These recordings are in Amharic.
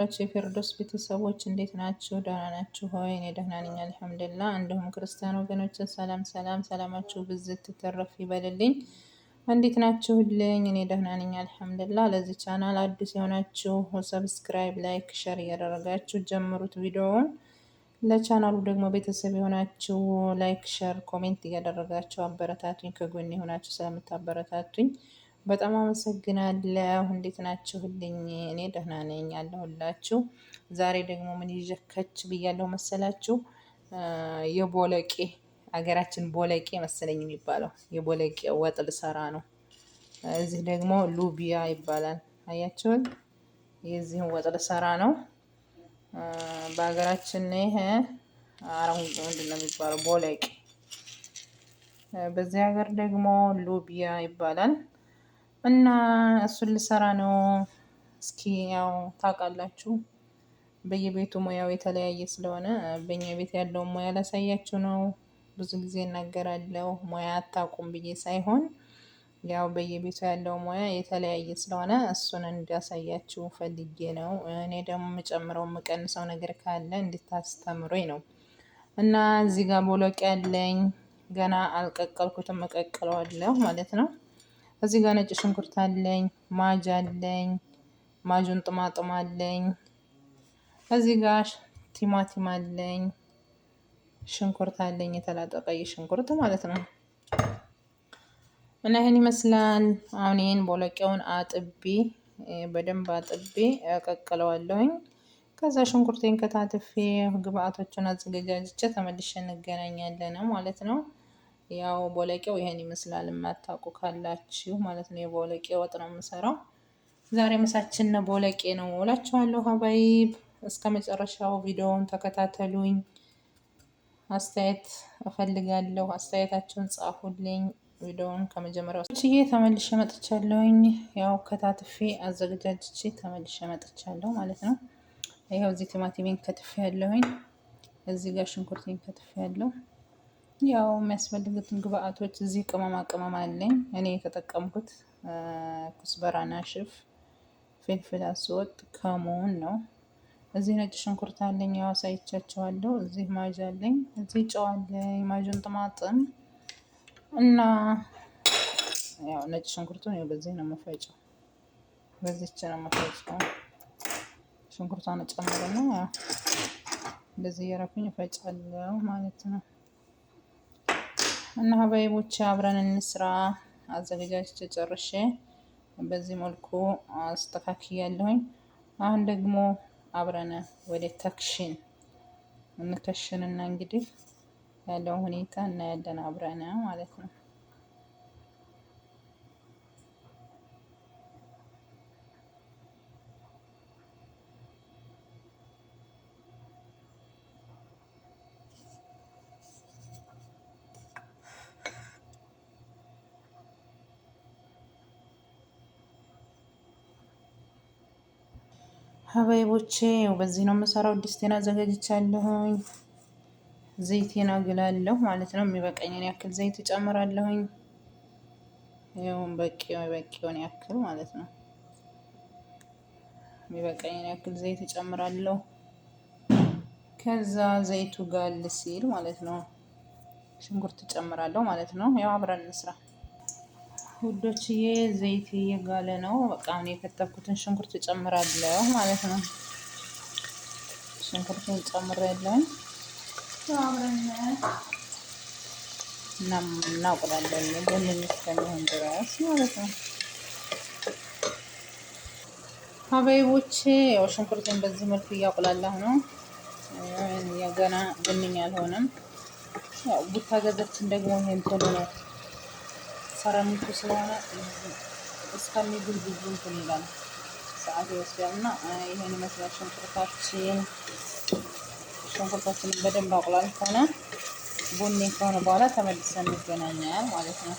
የፊርዶስ ቤተሰቦች እንዴት ናችሁ? ደህና ናችሁ ሆይ? እኔ ደህና ነኝ አልሐምዱሊላህ። እንዲሁም ክርስቲያን ወገኖች ሰላማችሁ ብዝት ትተረፍ ይበልልኝ። እንዴት ናችሁልኝ? እኔ ደህና ነኝ አልሐምዱሊላህ። ለዚህ ቻናል አዲስ የሆናችሁ ሰብስክራይብ፣ ላይክ፣ ሸር እያደረጋችሁ ጀምሩት ቪዲዮውን። ለቻናሉ ደግሞ ቤተሰብ የሆናችሁ ላይክ፣ ሸር፣ ኮሜንት እያደረጋችሁ አበረታቱኝ። ከጎን የሆናችሁ ስለምታበረታቱኝ በጣም አመሰግናለሁ። እንዴት ናችሁልኝ? እኔ ደህና ነኝ አለሁላችሁ። ዛሬ ደግሞ ምን ይዤ ከች ብያለሁ መሰላችሁ? የቦለቄ ሀገራችን ቦለቄ መሰለኝ የሚባለው የቦለቄ ወጥ ልሰራ ነው። እዚህ ደግሞ ሉቢያ ይባላል። አያችሁት? የዚህን ወጥ ልሰራ ነው። በሀገራችን ይሄ ምንድን ነው የሚባለው? ቦለቄ። በዚህ ሀገር ደግሞ ሉቢያ ይባላል። እና እሱን ልሰራ ነው። እስኪ ያው ታውቃላችሁ በየቤቱ ሙያው የተለያየ ስለሆነ በእኛ ቤት ያለውን ሙያ ላሳያችሁ ነው። ብዙ ጊዜ እናገራለሁ ሙያ አታውቁም ብዬ ሳይሆን ያው በየቤቱ ያለው ሙያ የተለያየ ስለሆነ እሱን እንዲያሳያችሁ ፈልጌ ነው። እኔ ደግሞ የምጨምረው የምቀንሰው ነገር ካለ እንድታስተምሩኝ ነው። እና እዚህ ጋር ቦሎቄ ያለኝ ገና አልቀቀልኩትም፣ እቀቅለዋለሁ ማለት ነው። እዚህ ጋር ነጭ ሽንኩርት አለኝ፣ ማጅ አለኝ፣ ማጁን ጥማጥም አለኝ። እዚህ ጋር ቲማቲም አለኝ፣ ሽንኩርት አለኝ፣ የተላጠ ቀይ ሽንኩርት ማለት ነው። እና ይሄን ይመስላል። አሁን ይሄን ቦለቄውን አጥቤ በደንብ አጥቤ እቀቅለዋለሁኝ። ከዛ ሽንኩርቴን ከታትፌ ግብአቶቹን አዘገጃጅቼ ተመልሼ እንገናኛለን ማለት ነው። ያው ቦለቄው ይሄን ይመስላል። የማታውቁ ካላችሁ ማለት ነው። የቦለቄ ወጥ ነው የምሰራው ዛሬ። ምሳችን ቦለቄ ነው እላችኋለሁ። ሀባይብ እስከ መጨረሻው ቪዲዮውን ተከታተሉኝ። አስተያየት እፈልጋለሁ። አስተያየታችሁን ጻፉልኝ። ቪዲዮውን ከመጀመሪያው ተመልሼ መጥቻለሁኝ። ያው ከታትፌ አዘገጃጅቼ ተመልሼ መጥቻለሁ ማለት ነው። ይኸው እዚህ ቲማቲሜን ከትፌ ያለሁኝ፣ እዚህ ጋር ሽንኩርቴን ከትፌ ያለው። ያው የሚያስፈልጉትን ግብአቶች እዚህ ቅመማ ቅመም አለኝ። እኔ የተጠቀምኩት ኩስበራና ሽፍ፣ ፍልፍል አስወጥ፣ ከሙን ነው። እዚህ ነጭ ሽንኩርት አለኝ፣ ያው አሳይቻቸዋለሁ። እዚህ ማጅ አለኝ፣ እዚህ ጨው አለኝ፣ ማጁን ጥማጥም እና ያው ነጭ ሽንኩርቱን ያው በዚህ ነው የምፈጨው፣ በዚች ነው የምፈጨው። ሽንኩርቷን ጨምረና ያው እንደዚህ እያረኩኝ እፈጫለሁ ማለት ነው። እና ሀባይቦቼ አብረን እንስራ። አዘገጃጅቼ ጨርሼ በዚህ መልኩ አስተካክያለሁኝ። አሁን ደግሞ አብረን ወደ ተክሽን እንከሽንና እንግዲህ ያለው ሁኔታ እናያለን አብረን ማለት ነው። ሀባይቦቼ ያው በዚህ ነው የምሰራው። ድስቴን አዘጋጅቻለሁኝ። ዘይቴን አግላለሁ ማለት ነው። የሚበቃኝን ያክል ዘይት እጨምራለሁኝ። ይኸውም በቂውን ያክል ማለት ነው። የሚበቃኝን ያክል ዘይት እጨምራለሁ። ከዛ ዘይቱ ጋል ሲል ማለት ነው ሽንኩርት እጨምራለሁ ማለት ነው። ያው አብረን እንስራ ውዶችዬ። ዘይት እየጋለ ነው። በቃ አሁን የከተፍኩትን ሽንኩርት እጨምራለሁ ማለት ነው። ሽንኩርቱን ጨምሬያለሁ። አብረን እናቁላለን ጎንን እስከሚሆን ድረስ ማለት ነው። ሀባይቦቼ ያው ሽንኩርቴን በዚህ መልኩ እያቁላላሁ ነው። ገና ብንኝ አልሆነም። ያው ቡታ ገዘችን ደግሞ ይሄን ቶሎ ነው ሰራሚቱ ስለሆነ እስከሚግል ብዙ እንትን ይላል፣ ሰዓት ይወስዳል። እና ይሄን ይመስላል ሽንኩርታችንን በደንብ አቁላልተን ቡኒ ከሆነ በኋላ ተመልሰን እንገናኛለን ማለት ነው።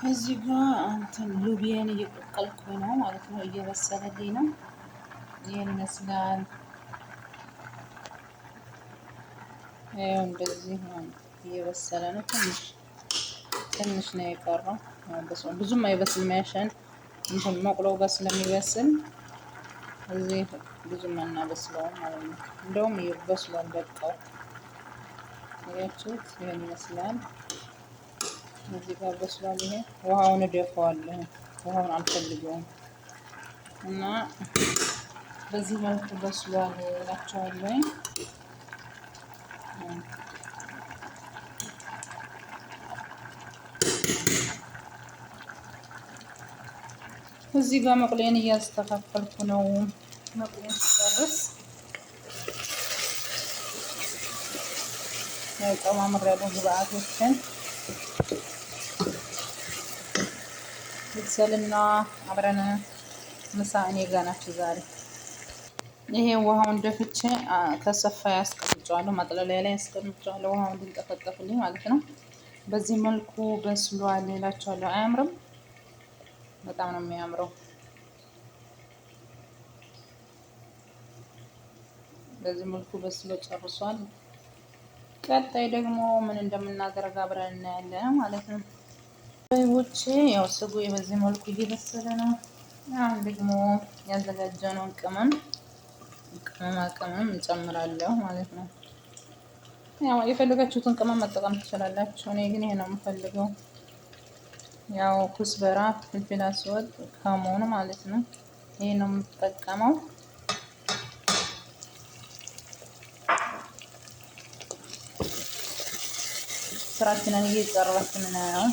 እዚህ ጋር እንትን ሉቢያን እየቀቀልኩ ነው ማለት ነው። እየበሰለልኝ ነው። ይህን ይመስላል። ያው እንደዚህ ነው። እየበሰለ ነው። ትንሽ ነው የቀረው። ብዙም አይበስልም። ያሸን እንትን መቁለው ጋር ስለሚበስል እዚህ ብዙም አናበስለውም ማለት ነው። እንደውም ይበስሏል። በቃው ያችሁት ይሄን ይመስላል። እዚህ ጋር በስሏል። ይሄ ውሃውን እደፋዋለሁ። ውሃውን አልፈልገውም እና በዚህ መልኩ በስሏል እላቸዋለሁ። እዚህ ጋር መቁሌን እያስተካከልኩ ነው። መቁሌን ሲጨርስ ያው ጨማምሬያለሁ ግብአቶችን ብሰልና አብረን ምሳ እኔ ጋር ናችሁ ዛሬ። ይሄ ውሃውን ደፍቼ ከሰፋ ያስቀምጫዋለሁ። ማጥለያ ላይ ያስቀምጫዋለሁ ውሃውን እንዲንጠፈጠፍልኝ ማለት ነው። በዚህ መልኩ በስሏል እላቸዋለሁ። አያምርም? በጣም ነው የሚያምረው። በዚህ መልኩ በስሎ ጨርሷል። ቀጣይ ደግሞ ምን እንደምናደርግ አብረን እናያለን ማለት ነው። ሰዎቼ ያው ስጎ በዚህ መልኩ እየበሰለ ነው። አሁን ደግሞ ያዘጋጀነውን ቅመማ ቅመም እንጨምራለሁ ማለት ነው። ያው የፈለጋችሁትን ቅመም መጠቀም ትችላላችሁ። እኔ ግን ይሄ ነው የምፈልገው። ያው ኩስበራ፣ ፍልፍል አስወድ፣ ከሞን ማለት ነው። ይሄ ነው የምጠቀመው። ስራችንን እየጨረስን ነው።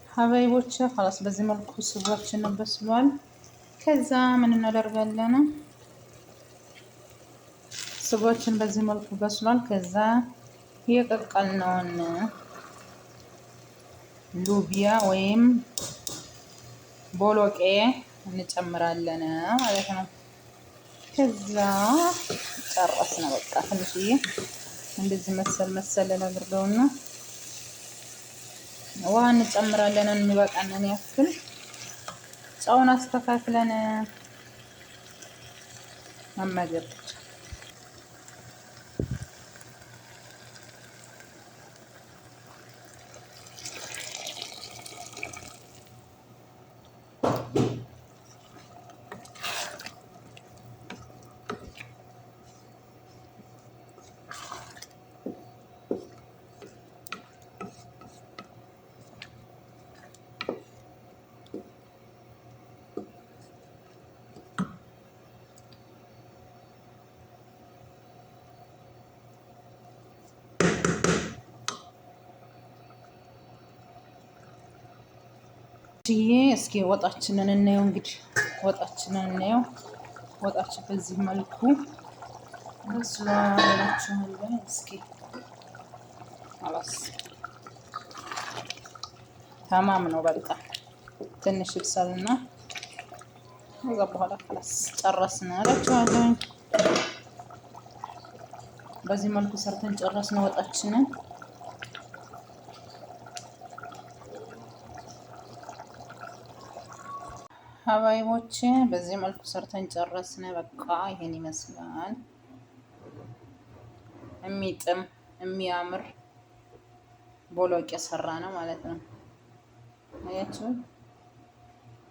ሀበይቦች ኸላስ በዚህ መልኩ ስጓችን በስሏል። ከዛ ምን እናደርጋለን? ስጓችን በዚህ መልኩ በስሏል። ከዛ የቀቀልነውን ሉቢያ ወይም ቦሎቄ እንጨምራለን ማለት ነው። ከዛ ጨረስን። በቃ ትንሽዬ እንደዚህ መሰል አድርገውና ውሃ እንጨምራለን የሚበቃንን ያክል። ጨውን አስተካክለን መመገብ ብቻ። እስኪ ወጣችንን እናየው። እንግዲህ ወጣችንን እናየው። ወጣችን በዚህ መልኩ በስሏላችኋል። እስኪ አላስ ተማም ነው። በቃ ትንሽ ይብሰልና ከዛ በኋላ خلاص ጨረስን አላችኋለሁ። በዚህ መልኩ ሰርተን ጨረስን ወጣችንን። ሀባይቦች በዚህ መልኩ ሰርተን ጨረስን። በቃ ይሄን ይመስላል። የሚጥም የሚያምር ቦሎቄ ሰራ ነው ማለት ነው። አያችሁ፣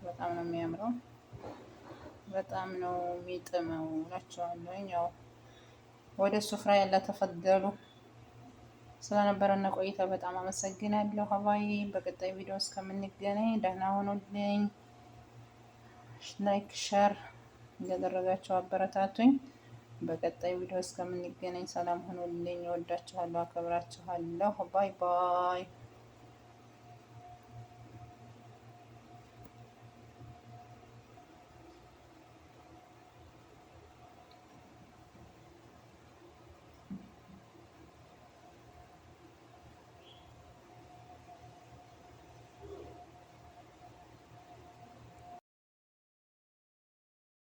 በጣም ነው የሚያምረው። በጣም ነው የሚጥመው እላችኋለሁ። ያው ወደ ሱፍራ ያለ ተፈደሉ። ስለነበረን ቆይታ በጣም አመሰግናለሁ። ሀባይ በቀጣይ ቪዲዮ እስከምንገናኝ ደህና ሆኖልኝ። ላይክ ሸር እያደረጋችሁ አበረታቱኝ። በቀጣይ ቪዲዮ እስከምንገናኝ ሰላም ሆኖልኝ። እወዳችኋለሁ፣ አከብራችኋለሁ። ባይ ባይ።